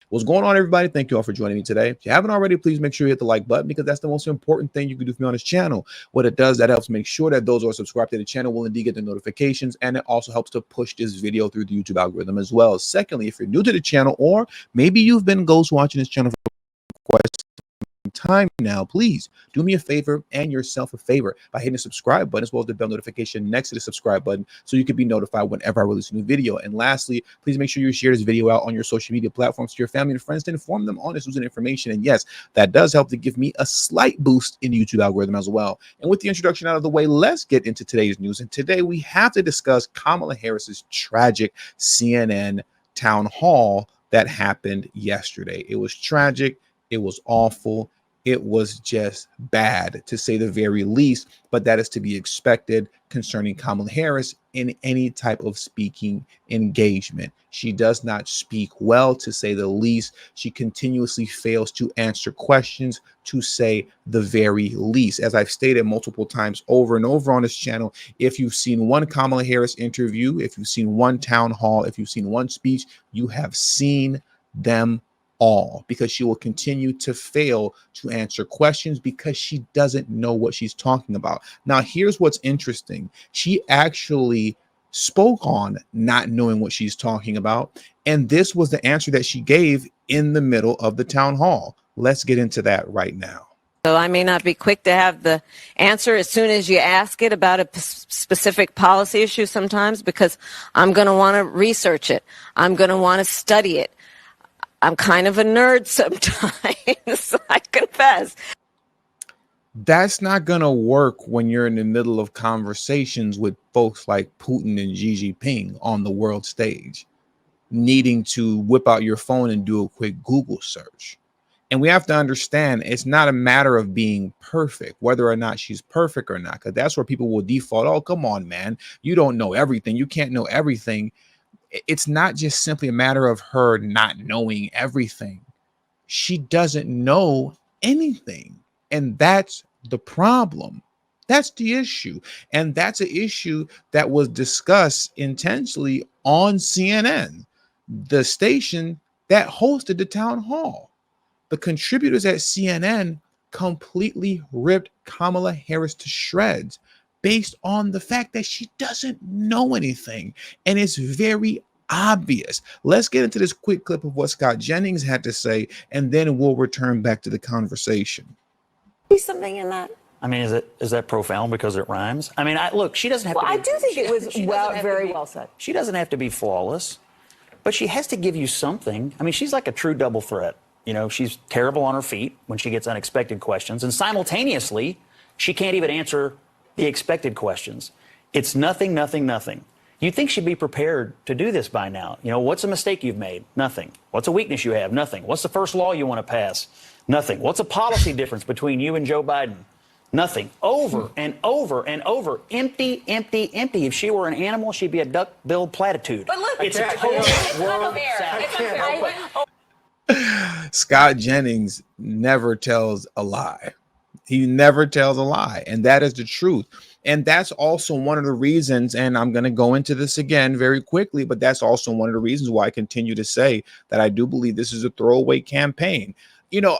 What's going on, everybody? Thank you all for joining me today. If you haven't already, please make sure you hit the like button because that's the most important thing you can do for me on this channel. What it does, that helps make sure that those who are subscribed to the channel will indeed get the notifications, and it also helps to push this video through the YouTube algorithm as well. Secondly, if you're new to the channel, or maybe you've been ghost watching this channel for quite time now, please do me a favor and yourself a favor by hitting the subscribe button as well as the bell notification next to the subscribe button so you can be notified whenever I release a new video. And lastly, please make sure you share this video out on your social media platforms to your family and friends to inform them on this news and information. And yes, that does help to give me a slight boost in the YouTube algorithm as well. And with the introduction out of the way, let's get into today's news. And today we have to discuss Kamala Harris's tragic CNN town hall that happened yesterday. It was tragic. It was awful. It was just bad, to say the very least, but that is to be expected concerning Kamala Harris in any type of speaking engagement. She does not speak well, to say the least. She continuously fails to answer questions, to say the very least. As I've stated multiple times over and over on this channel, if you've seen one Kamala Harris interview, if you've seen one town hall, if you've seen one speech, you have seen them all, because she will continue to fail to answer questions because she doesn't know what she's talking about. Now, here's what's interesting. She actually spoke on not knowing what she's talking about, and this was the answer that she gave in the middle of the town hall. Let's get into that right now. So I may not be quick to have the answer as soon as you ask it about a specific policy issue sometimes, because I'm going to want to research it. I'm going to want to study it. I'm kind of a nerd sometimes, I confess. That's not going to work when you're in the middle of conversations with folks like Putin and Xi Jinping on the world stage, needing to whip out your phone and do a quick Google search. And we have to understand it's not a matter of being perfect, whether or not she's perfect or not, because that's where people will default. Oh, come on, man. You don't know everything. You can't know everything. It's not just simply a matter of her not knowing everything. She doesn't know anything. And that's the problem. That's the issue. And that's an issue that was discussed intensely on CNN, the station that hosted the town hall. The contributors at CNN completely ripped Kamala Harris to shreds based on the fact that she doesn't know anything. And it's very obvious. Let's get into this quick clip of what Scott Jennings had to say, and then we'll return back to the conversation. Something in that. I mean, is that profound because it rhymes? I mean, look, she doesn't have to be, I do think it was very well said. She doesn't have to be flawless, but she has to give you something. I mean, she's like a true double threat. You know, she's terrible on her feet when she gets unexpected questions, and simultaneously, she can't even answer the expected questions. It's nothing, nothing, nothing. You'd think she'd be prepared to do this by now. You know, what's a mistake you've made? Nothing. What's a weakness you have? Nothing. What's the first law you want to pass? Nothing. What's a policy difference between you and Joe Biden? Nothing. Over and over and over. Empty, empty, empty. If she were an animal, she'd be a duck-billed platitude. But look, it's a total word salad. Scott Jennings never tells a lie. He never tells a lie, and that is the truth. And that's also one of the reasons, and I'm going to go into this again very quickly, but that's also one of the reasons why I continue to say that I do believe this is a throwaway campaign. You know,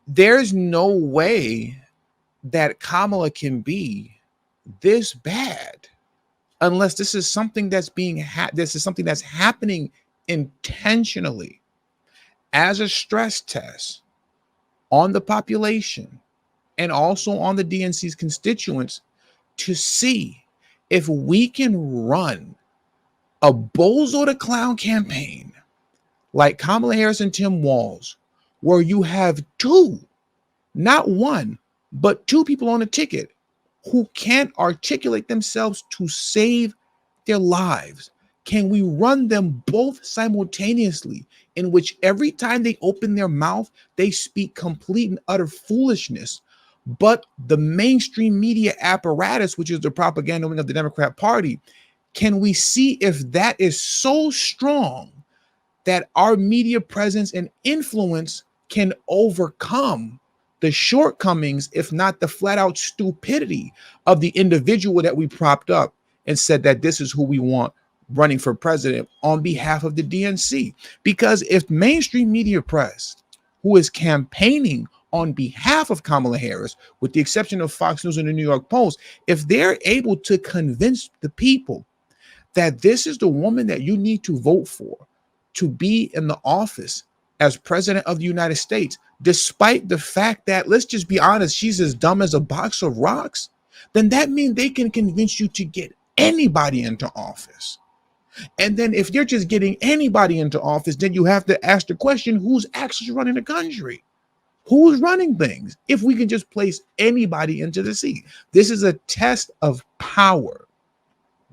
there's no way that Kamala can be this bad unless this is something that's something that's happening intentionally as a stress test on the population and also on the DNC's constituents to see if we can run a bozo the clown campaign like Kamala Harris and Tim Walz, where you have two, not one, but two people on a ticket who can't articulate themselves to save their lives. Can we run them both simultaneously, in which every time they open their mouth, they speak complete and utter foolishness, but the mainstream media apparatus, which is the propaganda wing of the Democrat Party, can we see if that is so strong that our media presence and influence can overcome the shortcomings, if not the flat out stupidity of the individual that we propped up and said that this is who we want running for president on behalf of the DNC. Because if mainstream media press, who is campaigning on behalf of Kamala Harris, with the exception of Fox News and the New York Post, if they're able to convince the people that this is the woman that you need to vote for to be in the office as president of the United States, despite the fact that, let's just be honest, she's as dumb as a box of rocks, then that means they can convince you to get anybody into office. And then if you're just getting anybody into office, then you have to ask the question, who's actually running the country? Who's running things? If we can just place anybody into the seat. This is a test of power.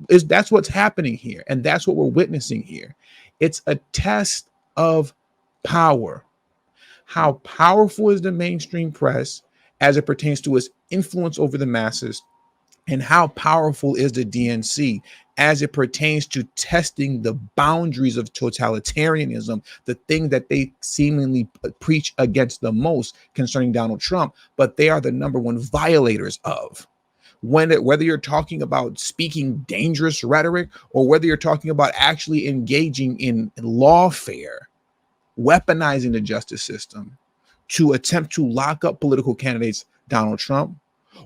That's what's happening here. And that's what we're witnessing here. It's a test of power. How powerful is the mainstream press as it pertains to its influence over the masses? And how powerful is the DNC as it pertains to testing the boundaries of totalitarianism, the thing that they seemingly preach against the most concerning Donald Trump, but they are the number one violators of. Whether you're talking about speaking dangerous rhetoric or whether you're talking about actually engaging in lawfare, weaponizing the justice system to attempt to lock up political candidates, Donald Trump,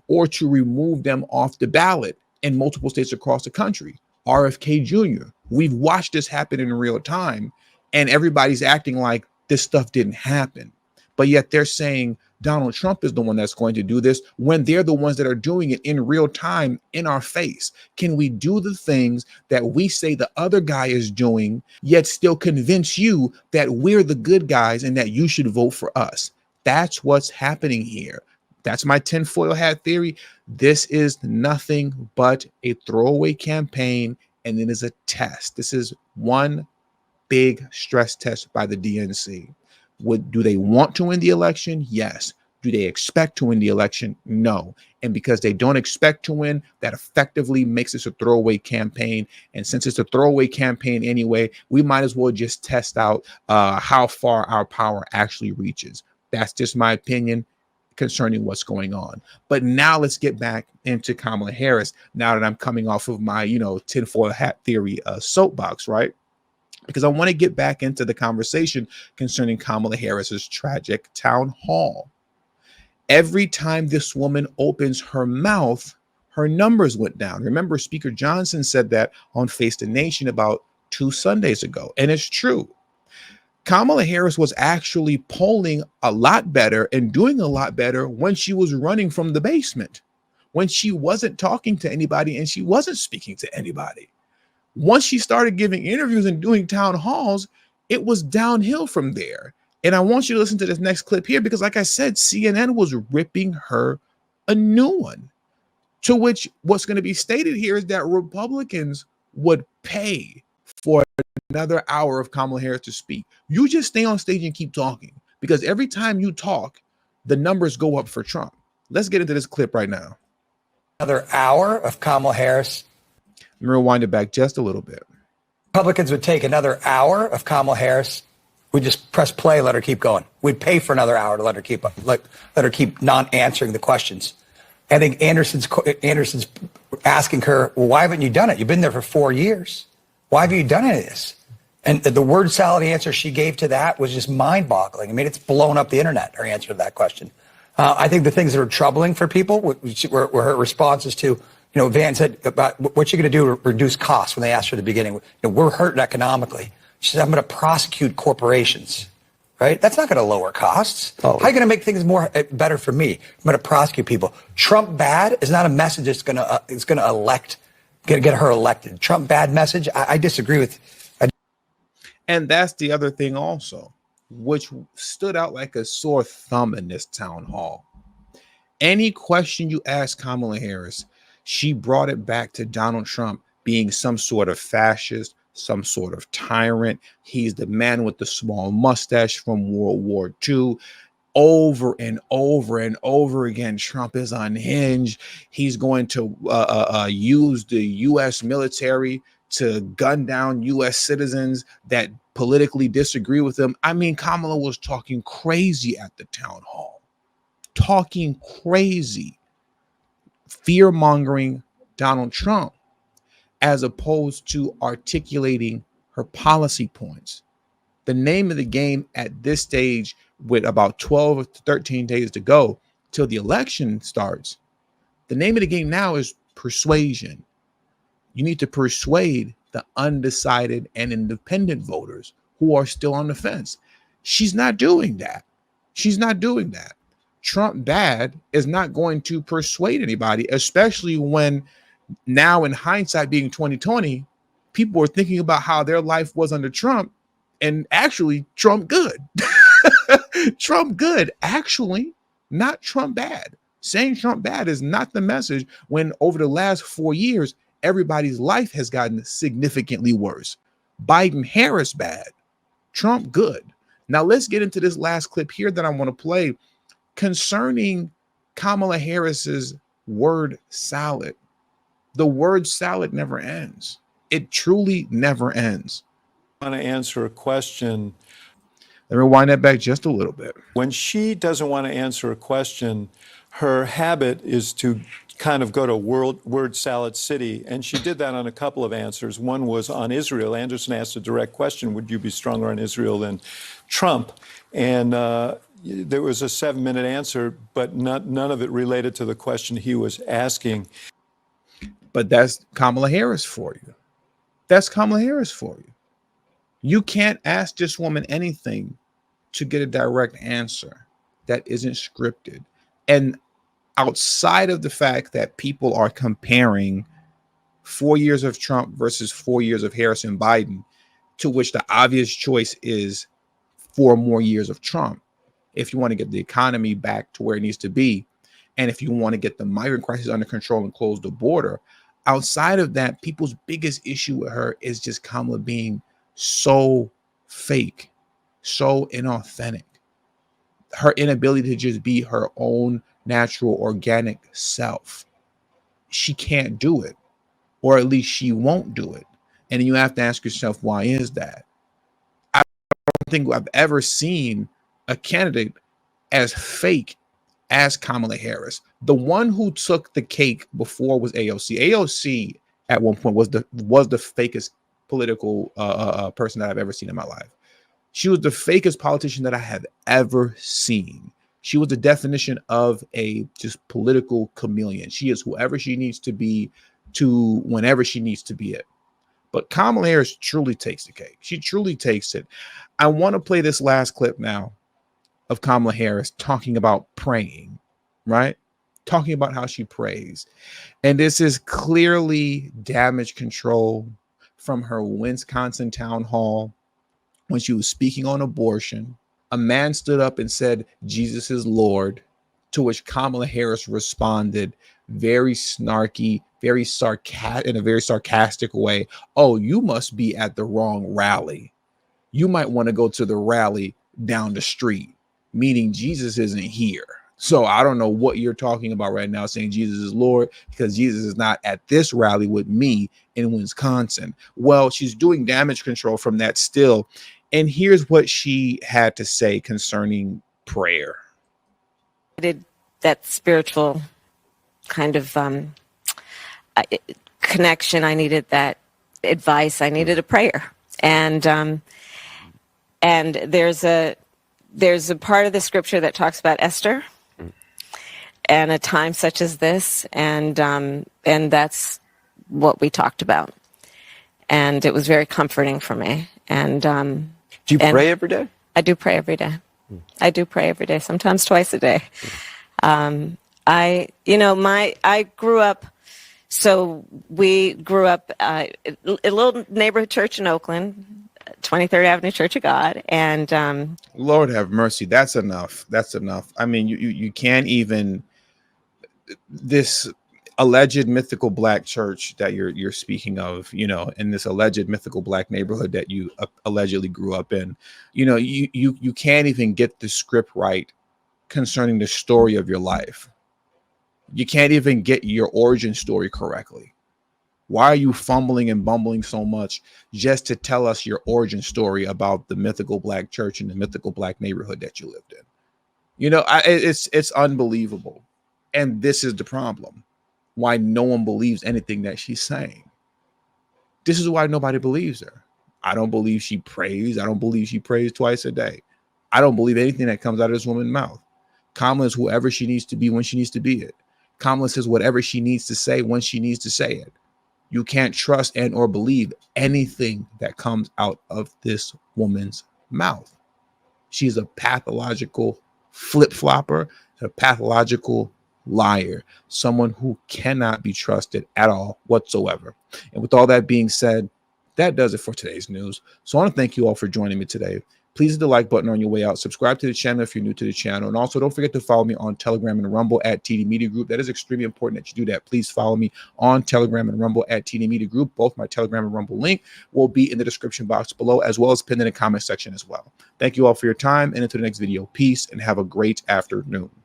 or to remove them off the ballot in multiple states across the country. RFK Jr. We've watched this happen in real time, and everybody's acting like this stuff didn't happen. But yet they're saying Donald Trump is the one that's going to do this when they're the ones that are doing it in real time in our face. Can we do the things that we say the other guy is doing, yet still convince you that we're the good guys and that you should vote for us? That's what's happening here. That's my tinfoil hat theory. This is nothing but a throwaway campaign, and it is a test. This is one big stress test by the DNC. Do they want to win the election? Yes. Do they expect to win the election? No. And because they don't expect to win, that effectively makes this a throwaway campaign. And since it's a throwaway campaign anyway, we might as well just test out how far our power actually reaches. That's just my opinion concerning what's going on. But now let's get back into Kamala Harris, now that I'm coming off of my, tinfoil hat theory soapbox, right? Because I want to get back into the conversation concerning Kamala Harris's tragic town hall. Every time this woman opens her mouth, her numbers went down. Remember, Speaker Johnson said that on Face the Nation about 2 Sundays ago, and it's true. Kamala Harris was actually polling a lot better and doing a lot better when she was running from the basement, when she wasn't talking to anybody and she wasn't speaking to anybody. Once she started giving interviews and doing town halls, it was downhill from there. And I want you to listen to this next clip here because, like I said, CNN was ripping her a new one, to which what's going to be stated here is that Republicans would pay for another hour of Kamala Harris to speak. You just stay on stage and keep talking, because every time you talk, the numbers go up for Trump. Let's get into this clip right now. Another hour of Kamala Harris. I'm going to rewind it back just a little bit. Republicans would take another hour of Kamala Harris. We'd just press play, let her keep going. We'd pay for another hour to let her keep not answering the questions. I think Anderson's asking her, well, why haven't you done it? You've been there for 4 years. Why have you done any of this? And the word salad answer she gave to that was just mind-boggling. I mean, it's blown up the internet, her answer to that question. I think the things that are troubling for people were her responses to, Van said about what you're going to do to reduce costs when they asked her at the beginning. We're hurting economically. She said, I'm going to prosecute corporations, right? That's not going to lower costs. How are you going to make things better for me? I'm going to prosecute people. Trump bad is not a message that's going to get her elected. Trump bad message. I disagree with. And that's the other thing also, which stood out like a sore thumb in this town hall. Any question you ask Kamala Harris, she brought it back to Donald Trump being some sort of fascist, some sort of tyrant. He's the man with the small mustache from World War II. Over and over and over again, Trump is unhinged. He's going to use the U.S. military to gun down U.S. citizens that politically disagree with him. I mean, Kamala was talking crazy at the town hall, talking crazy, fear-mongering Donald Trump as opposed to articulating her policy points. The name of the game at this stage, with about 12 to 13 days to go till the election starts, the name of the game now is persuasion. You need to persuade the undecided and independent voters who are still on the fence. She's not doing that. She's not doing that. Trump bad is not going to persuade anybody, especially when now, in hindsight being 2020, people are thinking about how their life was under Trump, and actually Trump good. Trump good, actually, not Trump bad. Saying Trump bad is not the message when over the last 4 years, everybody's life has gotten significantly worse. Biden Harris bad, Trump good. Now let's get into this last clip here that I want to play concerning Kamala Harris's word salad. The word salad never ends. It truly never ends. I want to answer a question. Let me rewind that back just a little bit. When she doesn't want to answer a question, her habit is to kind of go to word salad city. And she did that on a couple of answers. One was on Israel. Anderson asked a direct question, would you be stronger on Israel than Trump? And there was a 7-minute answer, but none of it related to the question he was asking. But that's Kamala Harris for you. That's Kamala Harris for you. You can't ask this woman anything to get a direct answer that isn't scripted. And outside of the fact that people are comparing 4 years of Trump versus 4 years of Harris and Biden, to which the obvious choice is 4 more years of Trump, if you want to get the economy back to where it needs to be, and if you want to get the migrant crisis under control and close the border. Outside of that, people's biggest issue with her is just Kamala being so fake, so inauthentic. Her inability to just be her own natural, organic self. She can't do it, or at least she won't do it. And you have to ask yourself, why is that? I don't think I've ever seen a candidate as fake as Kamala Harris. The one who took the cake before was AOC. AOC at one point was the fakest political person that I've ever seen in my life. She was the fakest politician that I have ever seen. She was the definition of a just political chameleon. She is whoever she needs to be to whenever she needs to be it. But Kamala Harris truly takes the cake. She truly takes it. I want to play this last clip now of Kamala Harris talking about praying, right? Talking about how she prays. And this is clearly damage control from her Wisconsin town hall when she was speaking on abortion. A man stood up and said, Jesus is Lord, to which Kamala Harris responded very snarky, very sarcastic, in a very sarcastic way. Oh, you must be at the wrong rally. You might want to go to the rally down the street, meaning Jesus isn't here. So I don't know what you're talking about right now saying Jesus is Lord, because Jesus is not at this rally with me in Wisconsin. Well, she's doing damage control from that still. And here's what she had to say concerning prayer. Did that spiritual kind of connection. I needed that advice. I needed a prayer. And there's a part of the scripture that talks about Esther and a time such as this, and that's what we talked about. And it was very comforting for me. And do you pray every day? I do pray every day. I do pray every day, sometimes twice a day. I grew up. So we grew up a little neighborhood church in Oakland, 23rd Avenue Church of God, and Lord have mercy. That's enough. That's enough. I mean, you can't even, this alleged mythical black church that you're speaking of, in this alleged mythical black neighborhood that you allegedly grew up in, you can't even get the script right concerning the story of your life. You can't even get your origin story correctly. Why are you fumbling and bumbling so much just to tell us your origin story about the mythical black church and the mythical black neighborhood that you lived in? It's unbelievable. And this is the problem. Why no one believes anything that she's saying. This is why nobody believes her. I don't believe she prays. I don't believe she prays twice a day. I don't believe anything that comes out of this woman's mouth. Kamala is whoever she needs to be when she needs to be it. Kamala says whatever she needs to say when she needs to say it. You can't trust and or believe anything that comes out of this woman's mouth. She's a pathological flip-flopper, a pathological liar, someone who cannot be trusted at all whatsoever. And with all that being said, that does it for today's news. So I want to thank you all for joining me today. Please hit the like button on your way out. Subscribe to the channel if you're new to the channel. And also don't forget to follow me on Telegram and Rumble at TD Media Group. That is extremely important that you do that. Please follow me on Telegram and Rumble at TD Media Group. Both my Telegram and Rumble link will be in the description box below, as well as pinned in the comment section as well. Thank you all for your time, and until the next video, peace and have a great afternoon.